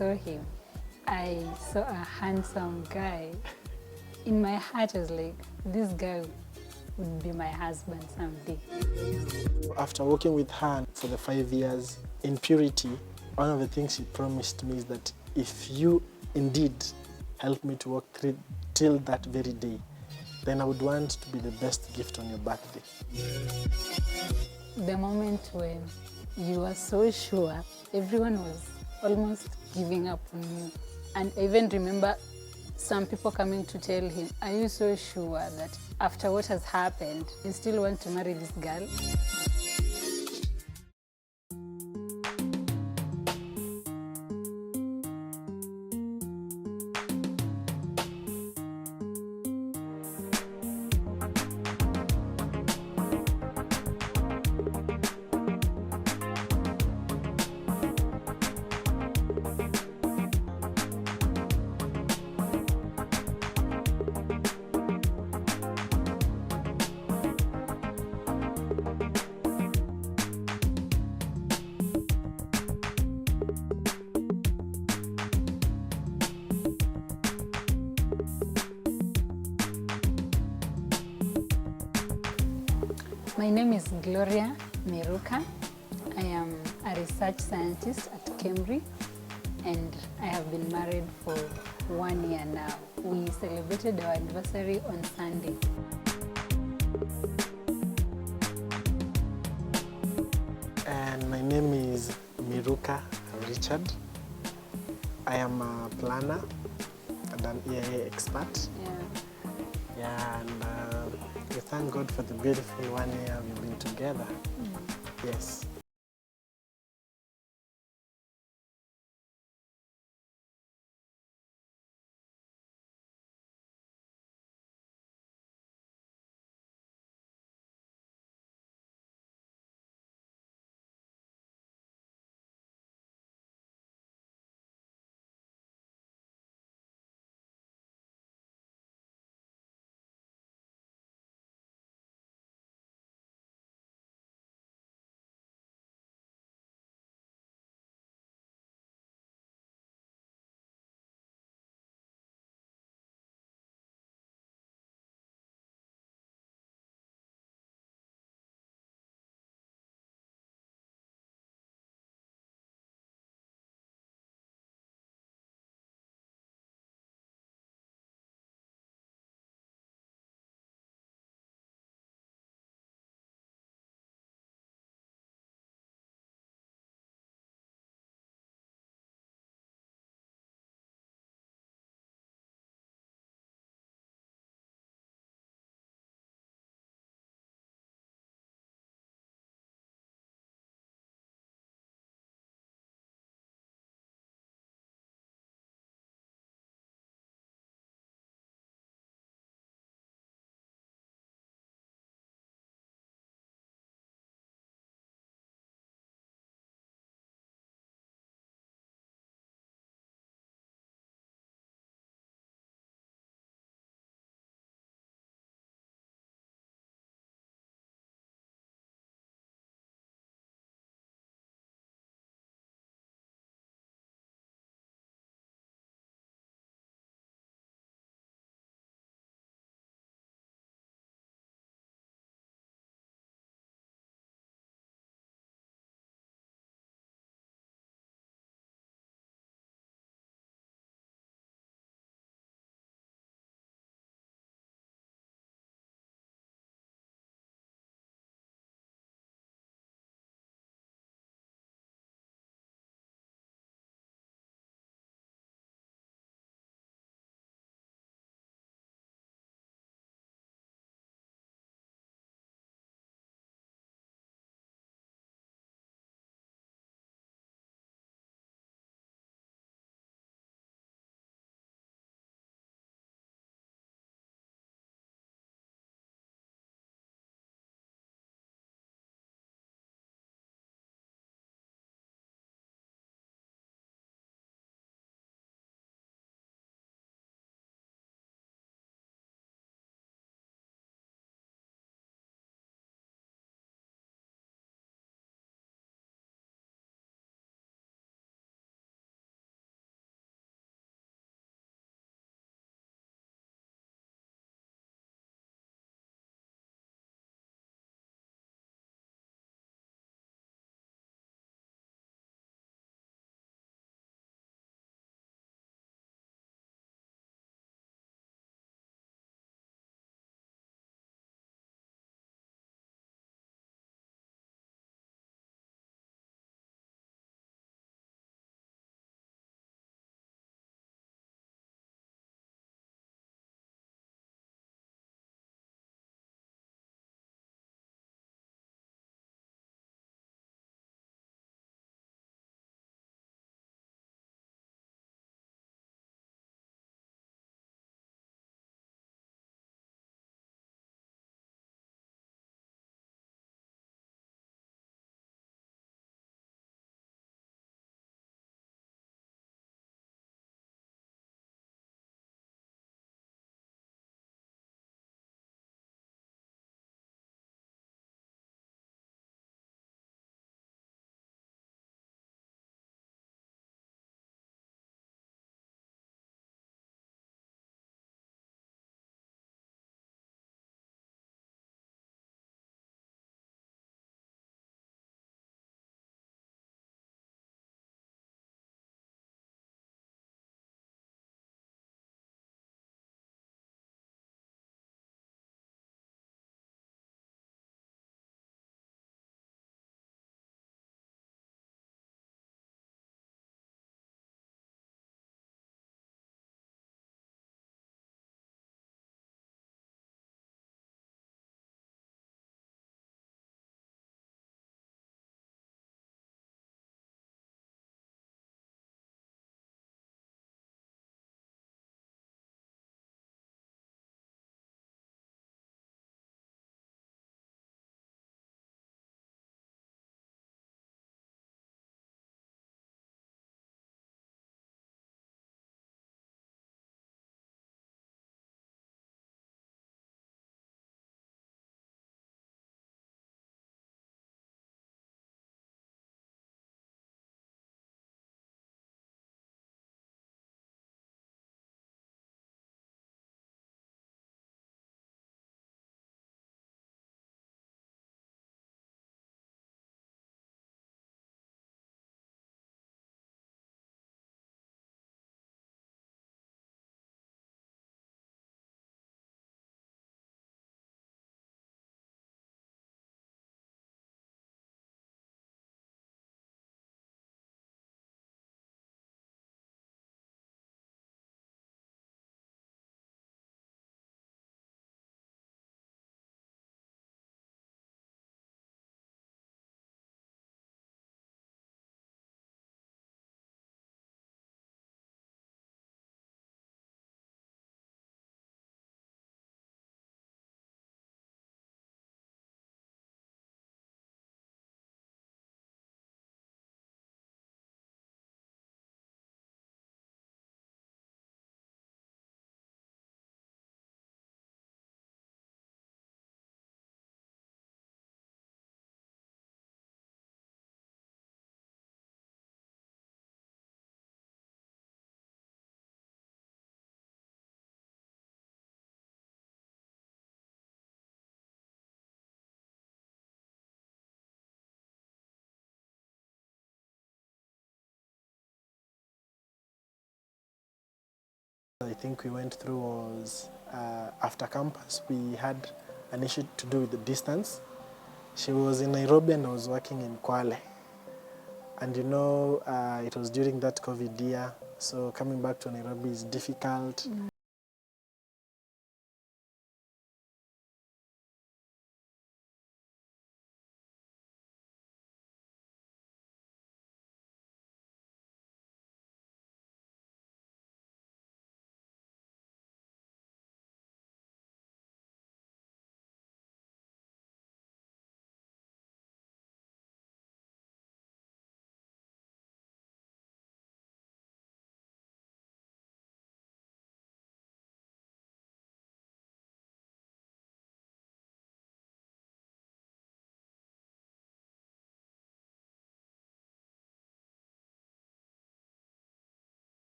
saw him, I saw a handsome guy. In my heart, I was like, this guy would be my husband someday. After working with her for the 5 years in purity, one of the things she promised me is that if you indeed help me to work till that very day, then I would want to be the best gift on your birthday. The moment when you were so sure, everyone was almost giving up on you. And I even remember some people coming to tell him, are you so sure that after what has happened, you still want to marry this girl? My name is Gloria Miruka. I am a research scientist at Cambridge, and I have been married for 1 year now. We celebrated our anniversary on Sunday. And my name is Miruka Richard. I am a planner and an EIA expert. Yeah, and we thank God for the beautiful 1 year we've been together. Yes. I think we went through was after campus, we had an issue to do with the distance. She was in Nairobi and I was working in Kwale. And you know, it was during that COVID year, so coming back to Nairobi is difficult.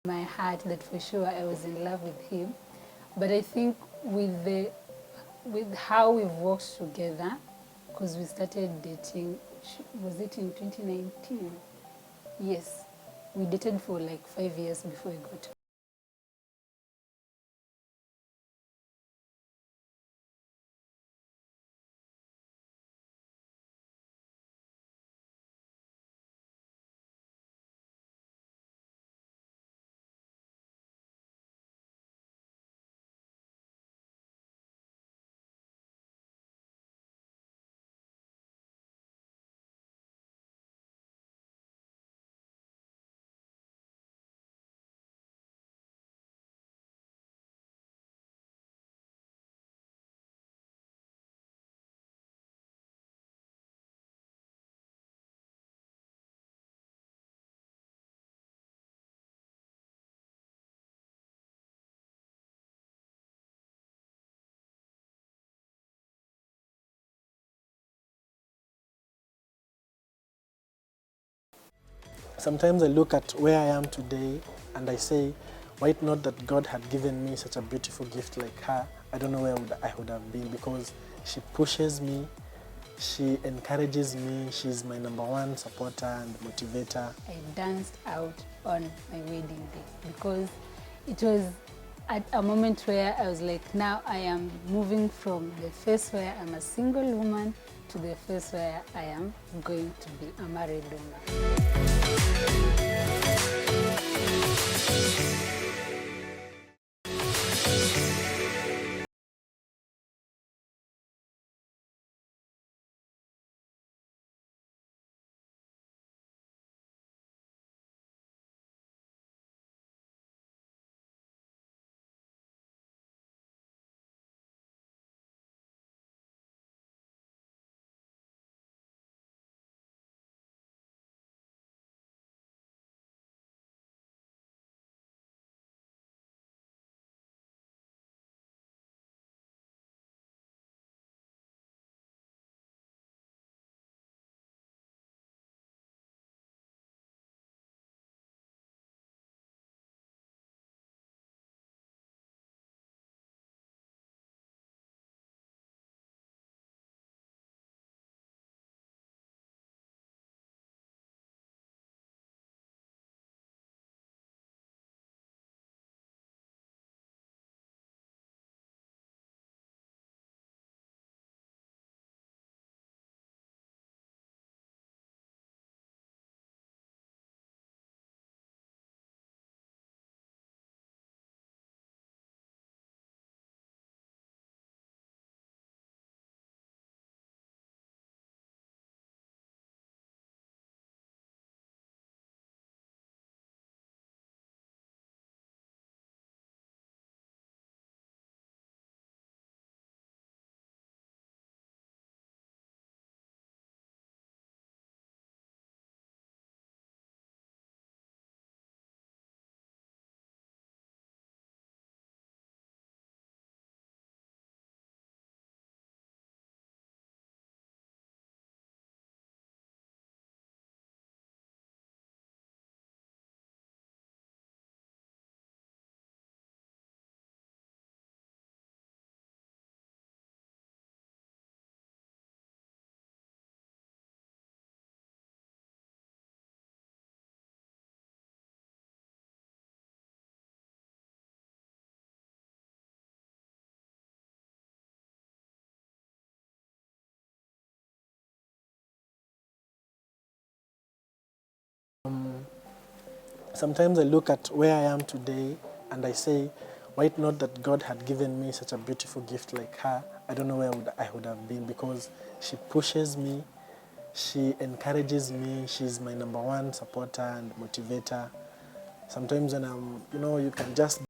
My heart that for sure I was in love with him, but I think with how we've worked together, because we started dating, was it in 2019? Yes, we dated for like 5 years before we got Sometimes I look at where I am today and I say, why it not that God had given me such a beautiful gift like her? I don't know where I would have been, because she pushes me, she encourages me, she's my #1 supporter and motivator. I danced out on my wedding day because it was at a moment where I was like, now I am moving from the phase where I'm a single woman to the phase where I am going to be a married woman. Sometimes I look at where I am today and I say, why not that God had given me such a beautiful gift like her? I don't know where I would have been, because she pushes me, she encourages me, she's my number one supporter and motivator. Sometimes when you can just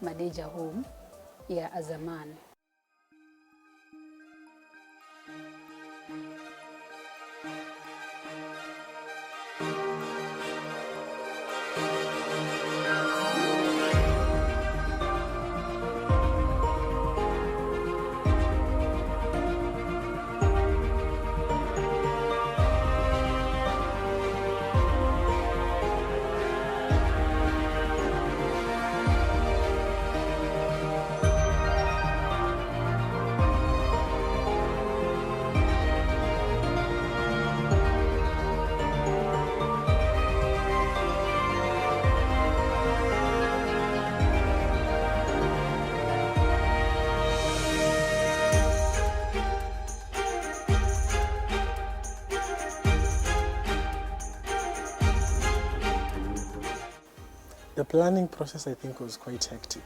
Madeja home, yeah, as a man. The planning process, I think, was quite hectic.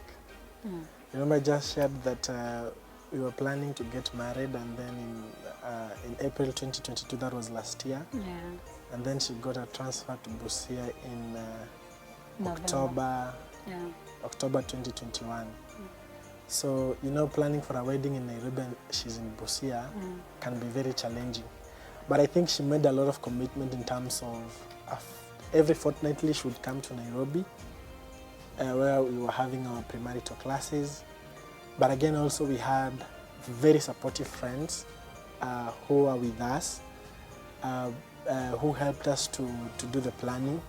Remember, I just shared that we were planning to get married, and then in April 2022, that was last year, Yeah. and then she got a transfer to Busia in November. October 2021. So, planning for a wedding in Nairobi and she's in Busia can be very challenging. But I think she made a lot of commitment in terms of every fortnightly she would come to Nairobi, where we were having our premarital classes. But again, also we had very supportive friends who are with us, who helped us to do the planning.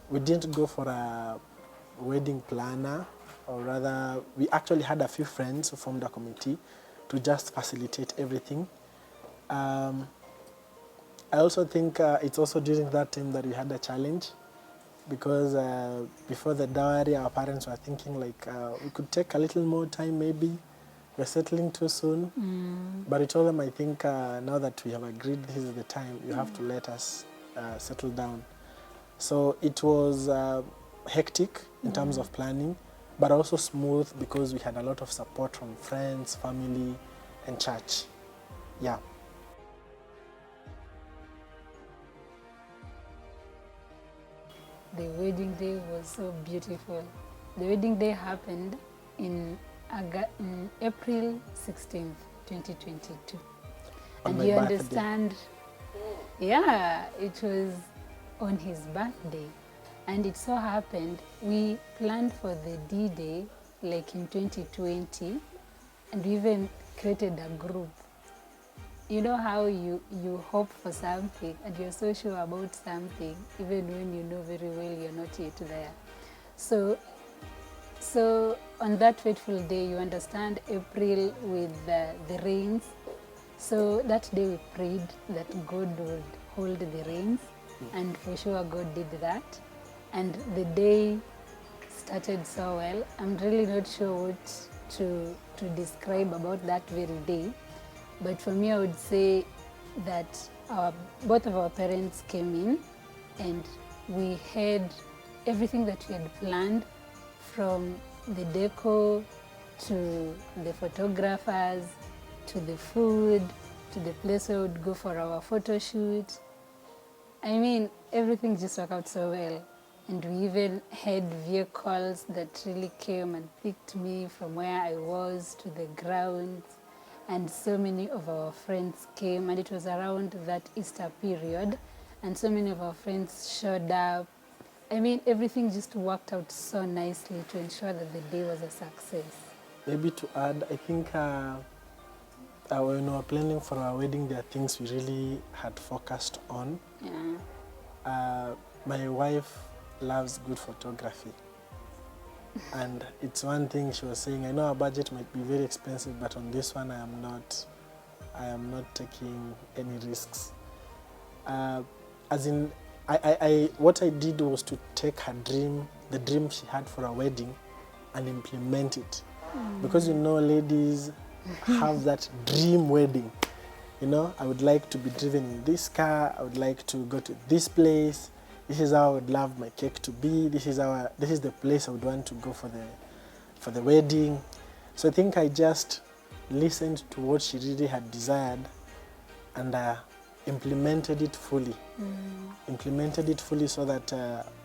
We didn't go for a wedding planner, or rather, we actually had a few friends who formed a committee to just facilitate everything. I also think it's also during that time that we had a challenge, because before the dowry, our parents were thinking like we could take a little more time maybe. We're settling too soon. But we told them, I think now that we have agreed this is the time, you have to let us settle down. So it was hectic in terms of planning, but also smooth because we had a lot of support from friends, family, and church. Yeah. The wedding day was so beautiful. The wedding day happened in April 16th, 2022. And you understand, yeah, it was on his birthday. And it so happened, we planned for the D-Day like in 2020, and we even created a group. You know how you hope for something and you're so sure about something, even when you know very well you're not yet there. So So on that fateful day, you understand, April with the rains. So that day we prayed that God would hold the rains, and for sure God did that. And the day started so well. I'm really not sure what to describe about that very day, but for me, I would say that both of our parents came in, and we had everything that we had planned, from the decor to the photographers to the food to the place where we would go for our photo shoot. I mean, everything just worked out so well. And we even had vehicles that really came and picked me from where I was to the grounds. And so many of our friends came, and it was around that Easter period. And so many of our friends showed up. I mean, everything just worked out so nicely to ensure that the day was a success. Maybe to add, I think when we were planning for our wedding, there are things we really had focused on. Yeah. My wife loves good photography. And it's one thing she was saying, I know our budget might be very expensive, but on this one I am not taking any risks. As in, what I did was to take her dream, the dream she had for a wedding, and implement it. Because ladies have that dream wedding. I would like to be driven in this car, I would like to go to this place, this is how I would love my cake to be, this is the place I would want to go for the wedding. So I think I just listened to what she really had desired and implemented it fully. Implemented it fully so that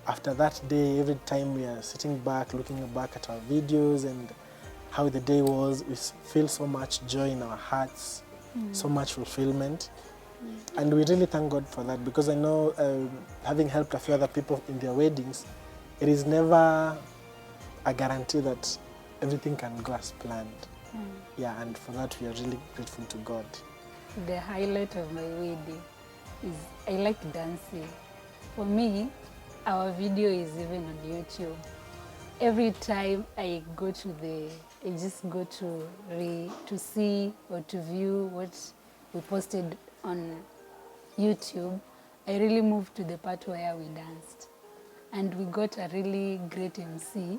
after that day, every time we are sitting back, looking back at our videos and how the day was, we feel so much joy in our hearts, so much fulfillment. And we really thank God for that, because I know, having helped a few other people in their weddings, it is never a guarantee that everything can go as planned. Yeah, and for that we are really grateful to God. The highlight of my wedding is I like dancing. For me, our video is even on YouTube. Every time I just go to see or to view what we posted on YouTube, I really moved to the part where we danced. And we got a really great MC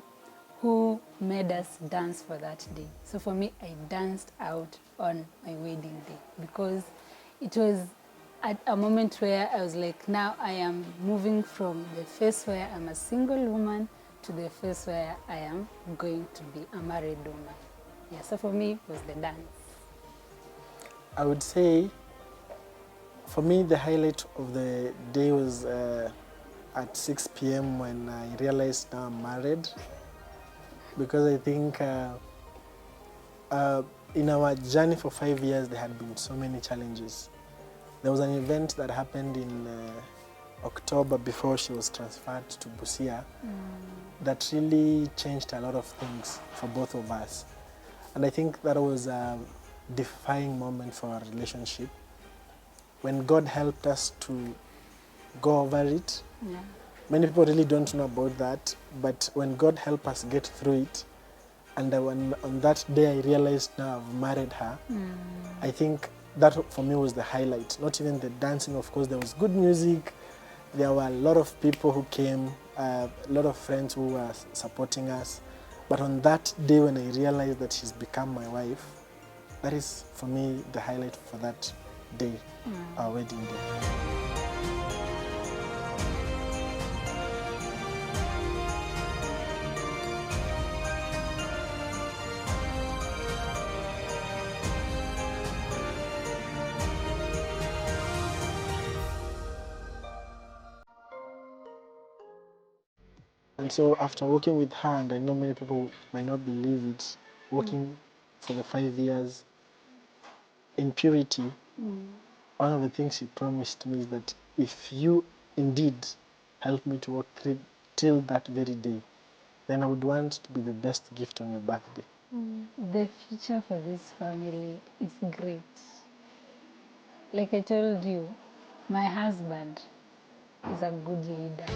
who made us dance for that day. So for me, I danced out on my wedding day, because it was at a moment where I was like, now I am moving from the phase where I'm a single woman to the phase where I am going to be a married woman. Yeah, so for me, it was the dance. I would say, for me, the highlight of the day was at 6 p.m. when I realized now I'm married. Because I think in our journey for 5 years, there had been so many challenges. There was an event that happened in October before she was transferred to Busia that really changed a lot of things for both of us. And I think that was a defining moment for our relationship. When God helped us to go over it, many people really don't know about that, but when God helped us get through it, and when on that day I realized now I've married her, I think that for me was the highlight. Not even the dancing, of course, there was good music, there were a lot of people who came, a lot of friends who were supporting us, but on that day when I realized that she's become my wife, that is for me the highlight for that day, our wedding day. And so after working with her, and I know many people might not believe it, working for the 5 years in purity, one of the things she promised me is that if you indeed help me to work till that very day, then I would want to be the best gift on your birthday. The future for this family is great. Like I told you, my husband is a good leader.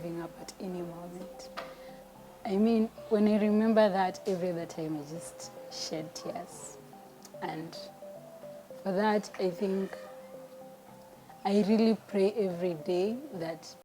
giving up at any moment. I mean, when I remember that, every other time I just shed tears. And for that, I think I really pray every day that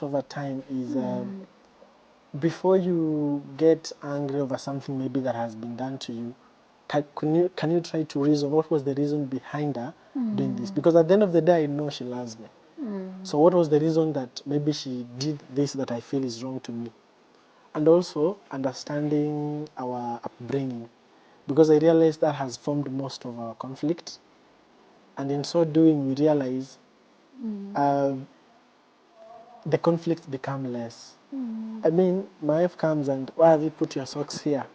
over time is before you get angry over something maybe that has been done to you, can you try to reason what was the reason behind her doing this? Because at the end of the day, I know she loves me. So what was the reason that maybe she did this that I feel is wrong to me? and also understanding our upbringing, because I realized that has formed most of our conflict. And in so doing, we realize the conflicts become less. I mean, my wife comes and, why have you put your socks here?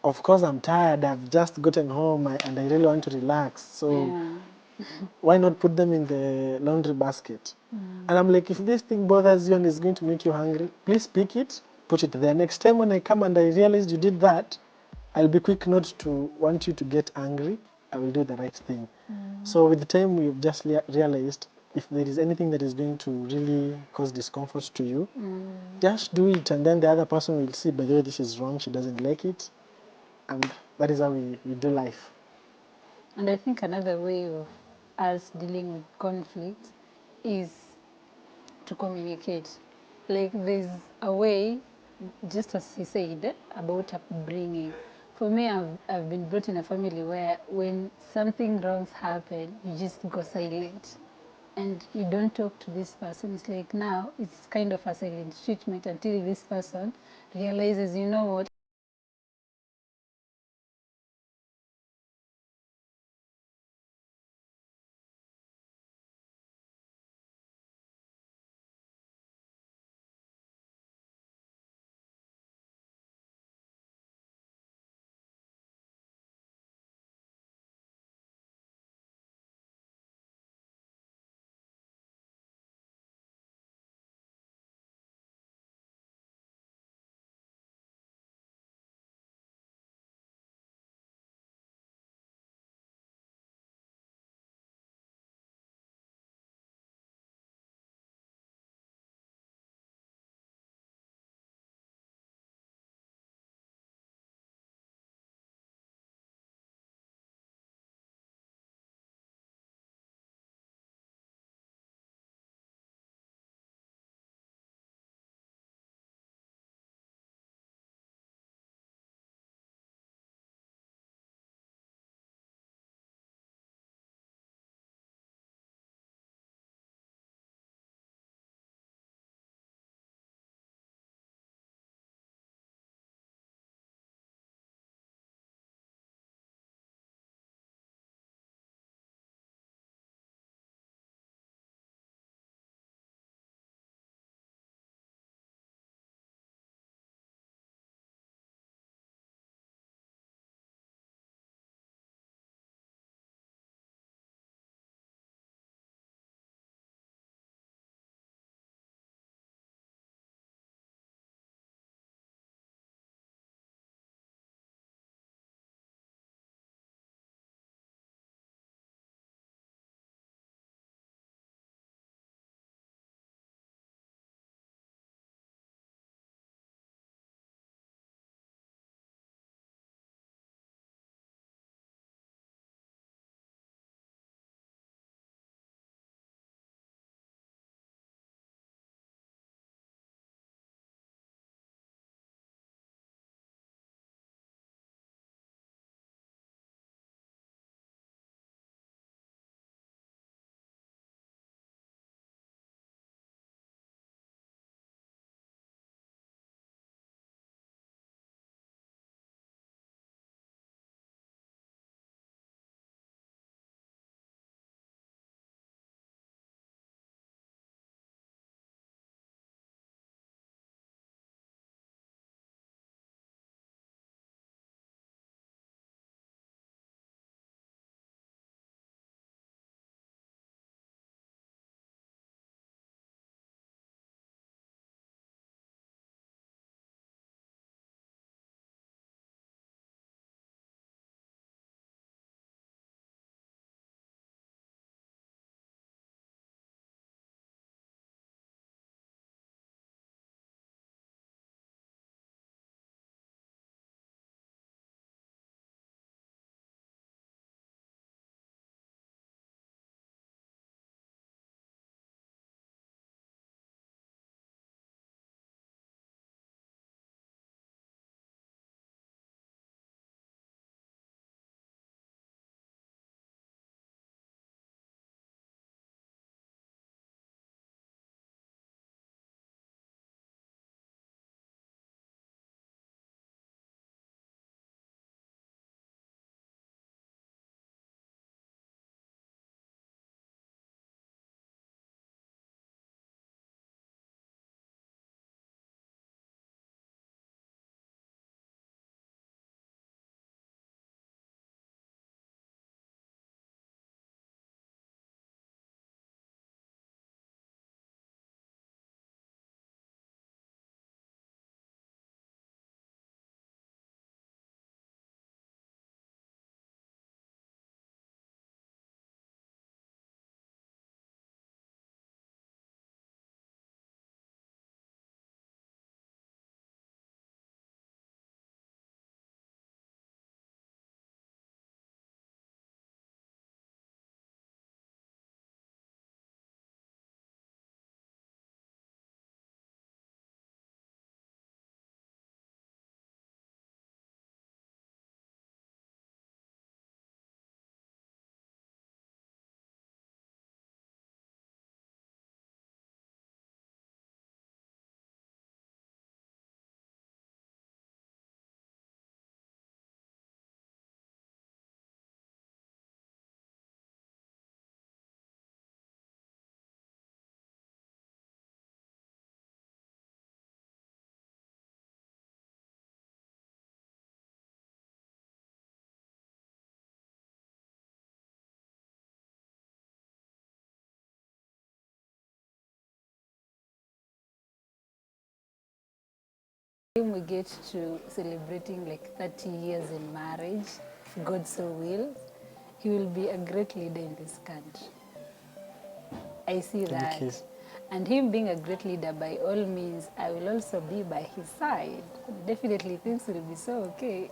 Of course, I'm tired. I've just gotten home and I really want to relax. So why not put them in the laundry basket? And I'm like, if this thing bothers you and is going to make you hungry, please pick it, put it there. Next time when I come and I realize you did that, I'll be quick not to want you to get angry. I will do the right thing. So with the time, we've just realized if there is anything that is going to really cause discomfort to you, just do it, and then the other person will see, by the way, this is wrong, she doesn't like it. And that is how we do life. And I think another way of us dealing with conflict is to communicate. Like there's a way, just as he said, about upbringing. For me, I've been brought in a family where when something wrong happens, you just go silent. And you don't talk to this person. It's like now it's kind of a silent treatment until this person realizes, you know what, We get to celebrating like 30 years in marriage, if God so wills. He will be a great leader in this country. I see that. Thank you. And him being a great leader, by all means, I will also be by his side. Definitely things will be so okay.